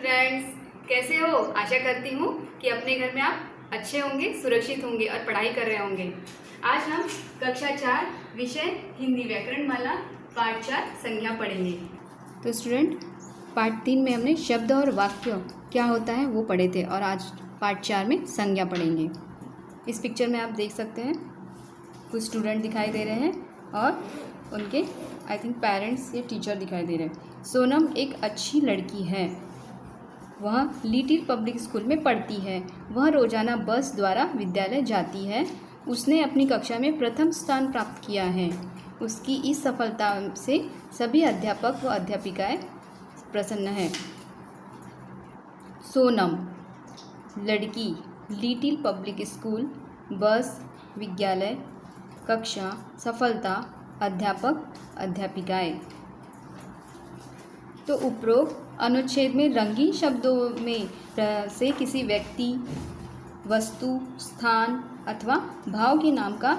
Friends, कैसे हो? आशा करती हूँ कि अपने घर में आप अच्छे होंगे, सुरक्षित होंगे और पढ़ाई कर रहे होंगे। आज हम कक्षा 4 विषय हिंदी व्याकरण माला पाठ 4 संज्ञा पढ़ेंगे। तो स्टूडेंट, पाठ 3 में हमने शब्द और वाक्य क्या होता है वो पढ़े थे और आज पाठ 4 में संज्ञा पढ़ेंगे। इस पिक्चर में आप देख सकते हैं कुछ स्टूडेंट दिखाई दे रहे हैं और उनके आई थिंक पेरेंट्स या टीचर दिखाई दे रहे हैं। सोनम एक अच्छी लड़की है। वह लिटिल पब्लिक स्कूल में पढ़ती है। वह रोज़ाना बस द्वारा विद्यालय जाती है। उसने अपनी कक्षा में प्रथम स्थान प्राप्त किया है। उसकी इस सफलता से सभी अध्यापक व अध्यापिकाएं प्रसन्न हैं। सोनम लड़की, लिटिल पब्लिक स्कूल, बस, विद्यालय, कक्षा, सफलता, अध्यापक, अध्यापिकाएं। तो उपरोक्त अनुच्छेद में रंगीन शब्दों में से किसी व्यक्ति, वस्तु, स्थान अथवा भाव के नाम का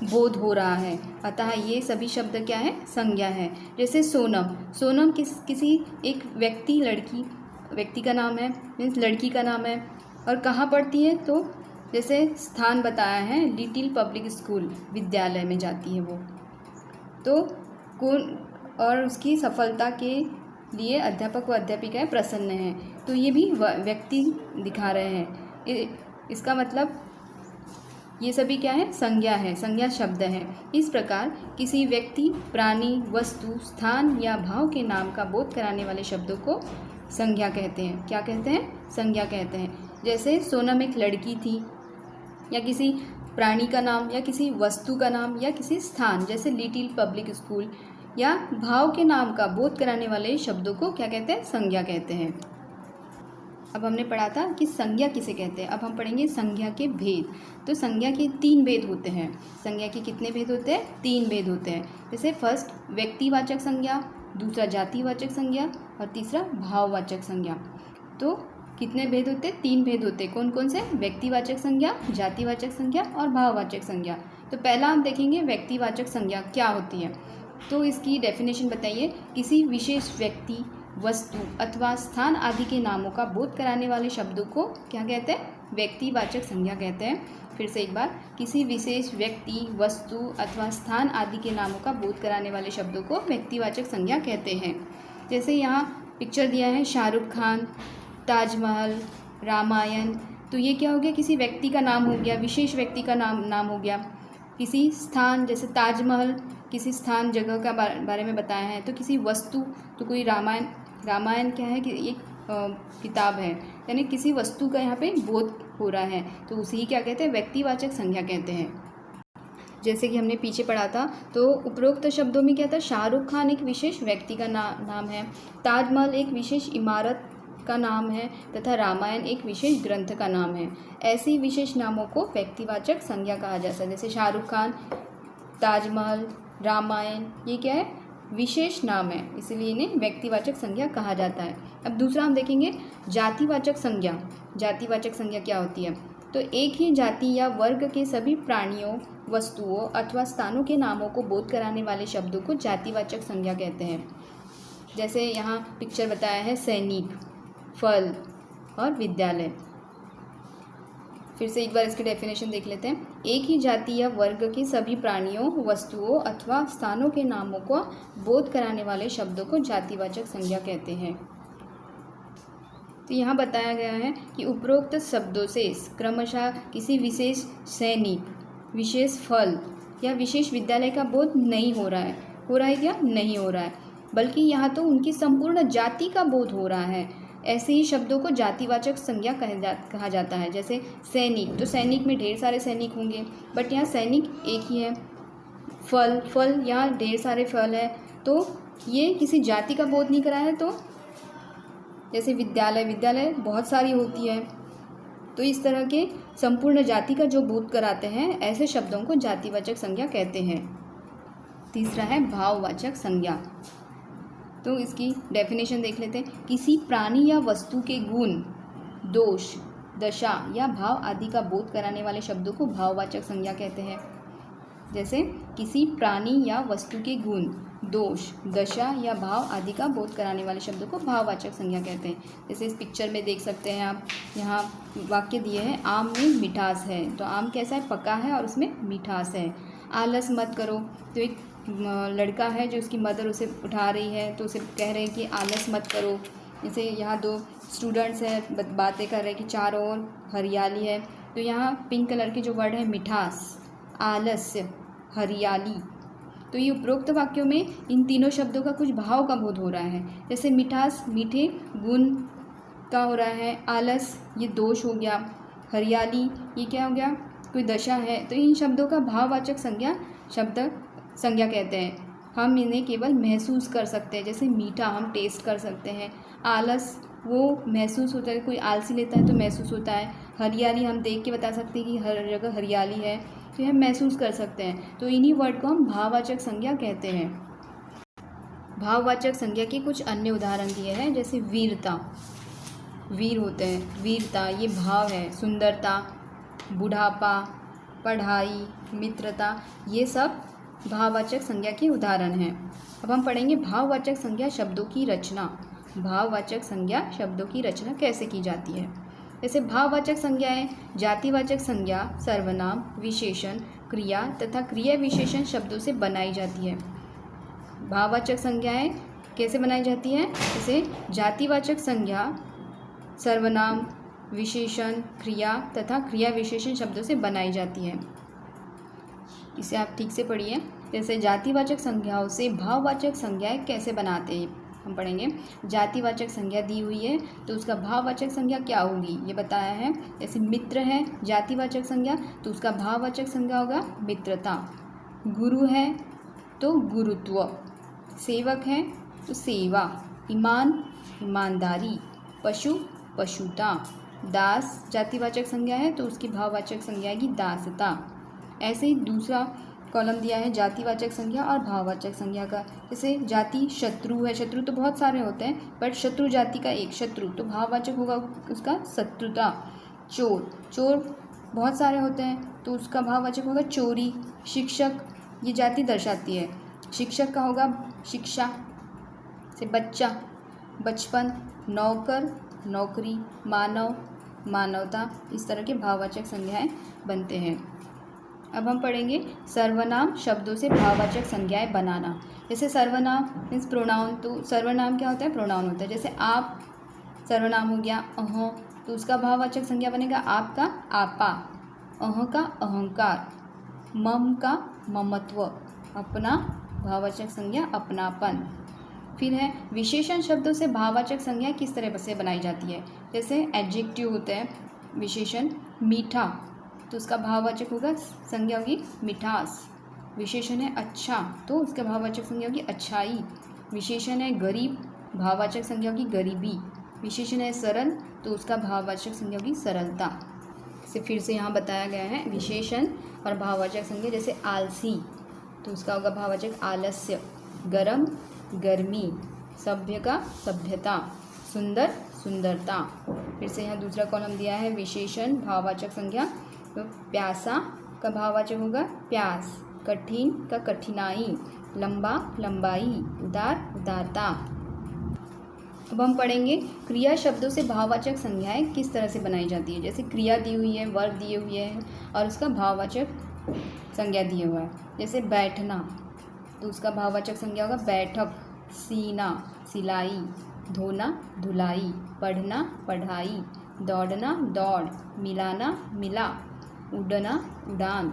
बोध हो रहा है। अतः ये सभी शब्द क्या है? संज्ञा है। जैसे सोनम, सोनम किसी एक व्यक्ति, व्यक्ति का नाम है, मीन्स लड़की का नाम है। और कहाँ पढ़ती है? तो जैसे स्थान बताया है, लिटिल पब्लिक स्कूल, विद्यालय में जाती है वो। तो कौन और उसकी सफलता के लिए अध्यापक व अध्यापिकाएं प्रसन्न हैं। तो ये भी व्यक्ति दिखा रहे हैं। इसका मतलब ये सभी क्या है? संज्ञा है, संज्ञा शब्द है। इस प्रकार किसी व्यक्ति, प्राणी, वस्तु, स्थान या भाव के नाम का बोध कराने वाले शब्दों को संज्ञा कहते हैं। क्या कहते हैं? संज्ञा कहते हैं। जैसे सोनम एक लड़की थी, या किसी प्राणी का नाम, या किसी वस्तु का नाम, या किसी स्थान जैसे लिटिल पब्लिक स्कूल, या भाव के नाम का बोध कराने वाले शब्दों को क्या कहते हैं? संज्ञा कहते हैं। अब हमने पढ़ा था कि संज्ञा किसे कहते हैं। अब हम पढ़ेंगे संज्ञा के भेद। तो संज्ञा के 3 भेद होते हैं। संज्ञा के कितने भेद होते हैं? 3 भेद होते हैं। जैसे फर्स्ट व्यक्तिवाचक संज्ञा, दूसरा जातिवाचक संज्ञा और तीसरा भाववाचक संज्ञा। तो कितने भेद होते हैं? 3 भेद होते हैं। कौन कौन से? व्यक्तिवाचक संज्ञा, जातिवाचक संज्ञा और भाववाचक संज्ञा। तो पहला हम देखेंगे व्यक्तिवाचक संज्ञा क्या होती है। तो इसकी डेफिनेशन बताइए। किसी विशेष व्यक्ति, वस्तु अथवा स्थान आदि के नामों का बोध कराने वाले शब्दों को क्या कहते हैं? व्यक्तिवाचक संज्ञा कहते हैं। फिर से एक बार, किसी विशेष व्यक्ति, वस्तु अथवा स्थान आदि के नामों का बोध कराने वाले शब्दों को व्यक्तिवाचक संज्ञा कहते हैं। जैसे यहाँ पिक्चर दिया है, शाहरुख खान, ताजमहल, रामायण। तो ये क्या हो गया? किसी व्यक्ति का नाम हो गया, विशेष व्यक्ति का नाम हो गया। किसी स्थान जैसे ताजमहल, किसी स्थान, जगह का बारे में बताया है। तो किसी वस्तु, तो कोई रामायण क्या है कि एक किताब है, यानी किसी वस्तु का यहाँ पे बोध हो रहा है। तो उसे ही क्या कहते हैं? व्यक्तिवाचक संज्ञा कहते हैं। जैसे कि हमने पीछे पढ़ा था, तो उपरोक्त शब्दों में क्या था? शाहरुख खान एक विशेष व्यक्ति का नाम है, ताजमहल एक विशेष इमारत का नाम है तथा रामायण एक विशेष ग्रंथ का नाम है। ऐसे विशेष नामों को व्यक्तिवाचक संज्ञा कहा जाता है। जैसे शाहरुख खान, ताजमहल, रामायण, ये क्या है? विशेष नाम है, इसलिए इन्हें व्यक्तिवाचक संज्ञा कहा जाता है। अब दूसरा हम देखेंगे जातिवाचक संज्ञा। जातिवाचक संज्ञा क्या होती है? तो एक ही जाति या वर्ग के सभी प्राणियों, वस्तुओं अथवा स्थानों के नामों को बोध कराने वाले शब्दों को जातिवाचक संज्ञा कहते हैं। जैसे यहाँ पिक्चर बताया है, सैनिक, फल और विद्यालय। फिर से एक बार इसकी डेफिनेशन देख लेते हैं। एक ही जाति या वर्ग के सभी प्राणियों, वस्तुओं अथवा स्थानों के नामों को बोध कराने वाले शब्दों को जातिवाचक संज्ञा कहते हैं। तो यहाँ बताया गया है कि उपरोक्त शब्दों से क्रमशः किसी विशेष सैनिक, विशेष फल या विशेष विद्यालय का बोध नहीं हो रहा है। हो रहा है क्या? नहीं हो रहा है, बल्कि यहाँ तो उनकी संपूर्ण जाति का बोध हो रहा है। ऐसे ही शब्दों को जातिवाचक संज्ञा कहा जाता है। जैसे सैनिक, तो सैनिक में ढेर सारे सैनिक होंगे, बट यहाँ सैनिक एक ही है। फल, यहाँ ढेर सारे फल है, तो ये किसी जाति का बोध नहीं करा है। तो जैसे विद्यालय बहुत सारी होती है, तो इस तरह के संपूर्ण जाति का जो बोध कराते हैं, ऐसे शब्दों को जातिवाचक संज्ञा कहते हैं। तीसरा है भाववाचक संज्ञा। तो इसकी डेफिनेशन देख लेते हैं। किसी प्राणी या वस्तु के गुण, दोष, दशा या भाव आदि का बोध कराने वाले शब्दों को भाववाचक संज्ञा कहते हैं। जैसे किसी प्राणी या वस्तु के गुण, दोष, दशा या भाव आदि का बोध कराने वाले शब्दों को भाववाचक संज्ञा कहते हैं। जैसे इस पिक्चर में देख सकते हैं आप, यहाँ वाक्य दिए हैं, आम में मिठास है। तो आम कैसा है? पका है और उसमें मिठास है। आलस मत करो, तो एक लड़का है जो उसकी मदर उसे उठा रही है, तो उसे कह रहे हैं कि आलस मत करो। जैसे यहाँ दो स्टूडेंट्स हैं, बातें कर रहे हैं कि चारों ओर हरियाली है। तो यहाँ पिंक कलर के जो वर्ड है मिठास, आलस्य, हरियाली। तो ये उपरोक्त वाक्यों में इन तीनों शब्दों का कुछ भाव का बोध हो रहा है। जैसे मिठास मीठे गुण का हो रहा है, आलस ये दोष हो गया, हरियाली ये क्या हो गया? कोई दशा है। तो इन शब्दों का भाववाचक संज्ञा कहते हैं। हम इन्हें केवल महसूस कर सकते हैं। जैसे मीठा हम टेस्ट कर सकते हैं, आलस वो महसूस होता है, कोई आलसी लेता है तो महसूस होता है, हरियाली हम देख के बता सकते हैं कि हर जगह हरियाली है, तो हम महसूस कर सकते हैं। तो इन्हीं वर्ड को हम भाववाचक संज्ञा कहते हैं। भाववाचक संज्ञा के कुछ अन्य उदाहरण दिए हैं, जैसे वीरता, वीर होते हैं, वीरता ये भाव है। सुंदरता, बुढ़ापा, पढ़ाई, मित्रता, ये सब भाववाचक संज्ञा के उदाहरण हैं। अब हम पढ़ेंगे भाववाचक संज्ञा शब्दों की रचना। भाववाचक संज्ञा शब्दों की रचना कैसे की जाती है? जैसे भाववाचक संज्ञाएं जातिवाचक संज्ञा, सर्वनाम, विशेषण, क्रिया तथा क्रिया विशेषण शब्दों से बनाई जाती है। भाववाचक संज्ञाएं कैसे बनाई जाती है? जैसे जातिवाचक संज्ञा सर्वनाम, विशेषण, क्रिया तथा क्रिया विशेषण शब्दों से बनाई जाती है। इसे आप ठीक से पढ़िए। जैसे जातिवाचक संज्ञाओं से भाववाचक संज्ञाएं कैसे बनाते हैं, हम पढ़ेंगे। जातिवाचक संज्ञा दी हुई है तो उसका भाववाचक संज्ञा क्या होगी ये बताया है। जैसे मित्र है जातिवाचक संज्ञा, तो उसका भाववाचक संज्ञा होगा मित्रता। गुरु है तो गुरुत्व, सेवक है तो सेवा, ईमान ईमानदारी, पशु पशुता, दास जातिवाचक संज्ञा है तो उसकी भाववाचक संज्ञा आएगी दासता। ऐसे ही दूसरा कॉलम दिया है जातिवाचक संज्ञा और भाववाचक संज्ञा का। जैसे जाति शत्रु है, शत्रु तो बहुत सारे होते हैं, बट शत्रु जाति का एक शत्रु, तो भाववाचक होगा उसका शत्रुता। चोर, चोर बहुत सारे होते हैं तो उसका भाववाचक होगा चोरी। शिक्षक ये जाति दर्शाती है, शिक्षक का होगा शिक्षा। से बच्चा बचपन, नौकर नौकरी, मानव मानवता, इस तरह के भाववाचक संज्ञाएं बनते हैं। अब हम पढ़ेंगे सर्वनाम शब्दों से भाववाचक संज्ञाएं बनाना। जैसे सर्वनाम मीन्स प्रोनाउन, तो सर्वनाम क्या होता है? प्रोनाउन होता है। जैसे आप सर्वनाम हो गया, अह, तो उसका भाववाचक संज्ञा बनेगा आपका आपा, अह का अहंकार, मम का ममत्व, अपना भाववाचक संज्ञा अपनापन। फिर है विशेषण शब्दों से भाववाचक संज्ञा किस तरह से बनाई जाती है। जैसे एडजेक्टिव होते हैं विशेषण, मीठा तो उसका भाववाचक होगा संज्ञा होगी मिठास। विशेषण है अच्छा तो उसका भाववाचक संज्ञा होगी अच्छाई। विशेषण है गरीब, भाववाचक संज्ञा होगी गरीबी। विशेषण है सरल तो उसका भाववाचक संज्ञा होगी सरलता। इसे फिर से यहाँ बताया गया है विशेषण और भाववाचक संज्ञा। जैसे आलसी तो उसका होगा भाववाचक आलस्य, गरम गर्मी, सभ्य का सभ्यता, सुंदर सुंदरता। फिर से यहाँ दूसरा कॉलम दिया है विशेषण भाववाचक संज्ञा। तो प्यासा का भाववाचक होगा प्यास, कठिन का कठिनाई, लंबा लंबाई, उदार उदारता। अब हम पढ़ेंगे क्रिया शब्दों से भाववाचक संज्ञाएं किस तरह से बनाई जाती है। जैसे क्रिया दी हुई है, वर्ब दिए हुए हैं और उसका भाववाचक संज्ञा दिया हुआ है। जैसे बैठना तो उसका भाववाचक संज्ञा होगा बैठक, सीना सिलाई, धोना धुलाई, पढ़ना पढ़ाई, दौड़ना दौड़, मिलाना मिला, उड़ना उड़ान।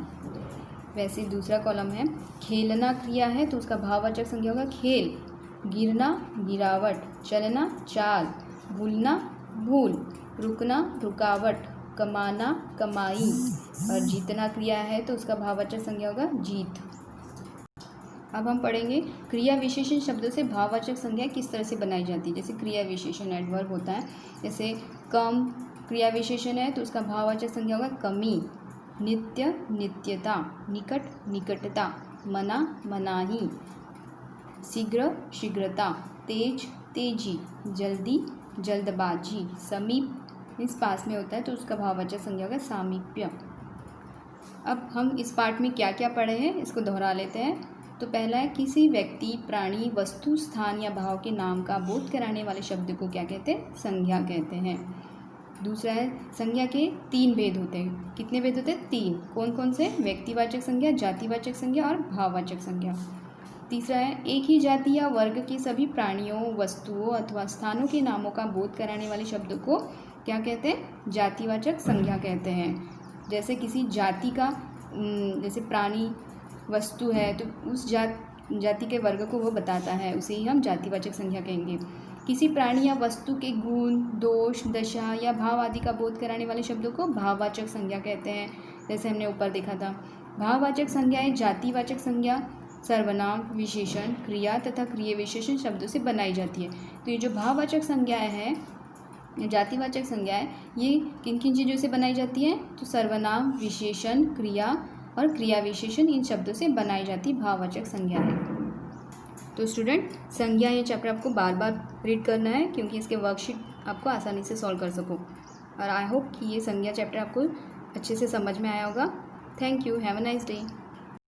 वैसे दूसरा कॉलम है खेलना क्रिया है तो उसका भाववाचक संज्ञा होगा खेल, गिरना गिरावट, चलना चाल, भूलना भूल, रुकना रुकावट, कमाना कमाई। और जीतना क्रिया है तो उसका भाववाचक संज्ञा होगा जीत। अब हम पढ़ेंगे क्रिया विशेषण शब्दों से भाववाचक संज्ञा किस तरह से बनाई जाती है। जैसे क्रिया विशेषण एडवर्ब होता है। जैसे कम क्रिया विशेषण है तो उसका भाववाचक संज्ञा होगा कमी, नित्य नित्यता, निकट निकटता, मना मनाही, शीघ्र शीघ्रता, तेज तेजी, जल्दी जल्दबाजी, समीप इस पास में होता है तो उसका भाववाचक संज्ञा होगा सामीप्य। अब हम इस पार्ट में क्या क्या पढ़े हैं इसको दोहरा लेते हैं। तो पहला है किसी व्यक्ति, प्राणी, वस्तु, स्थान या भाव के नाम का बोध कराने वाले शब्द को क्या कहते हैं? संज्ञा कहते हैं। दूसरा है संज्ञा के 3 भेद होते हैं। कितने भेद होते हैं? 3। कौन कौन से? व्यक्तिवाचक संज्ञा, जातिवाचक संज्ञा और भाववाचक संज्ञा। तीसरा है एक ही जाति या वर्ग के सभी प्राणियों, वस्तुओं अथवा स्थानों के नामों का बोध कराने वाले शब्द को क्या कहते हैं? जातिवाचक संज्ञा कहते हैं। जैसे किसी जाति का जैसे प्राणी, वस्तु है तो उस जाति के वर्ग को वो बताता है, उसे ही हम जातिवाचक संज्ञा कहेंगे। किसी प्राणी या वस्तु के गुण, दोष, दशा या भाव आदि का बोध कराने वाले शब्दों को भाववाचक संज्ञा कहते हैं। जैसे हमने ऊपर देखा था। भाववाचक संज्ञाएं जातिवाचक संज्ञा सर्वनाम, विशेषण, क्रिया तथा क्रिया विशेषण शब्दों से बनाई जाती है। तो ये जो भाववाचक संज्ञाएं हैं, जातिवाचक संज्ञाएं, ये किन किन चीज़ों से बनाई जाती हैं? तो सर्वनाम, विशेषण, क्रिया और क्रिया विशेषण इन शब्दों से बनाई जाती भाववाचक संज्ञाएं। तो स्टूडेंट, संज्ञा ये चैप्टर आपको बार बार रीड करना है क्योंकि इसके वर्कशीट आपको आसानी से सॉल्व कर सको। और आई होप कि ये संज्ञा चैप्टर आपको अच्छे से समझ में आया होगा। Thank you. Have a nice day.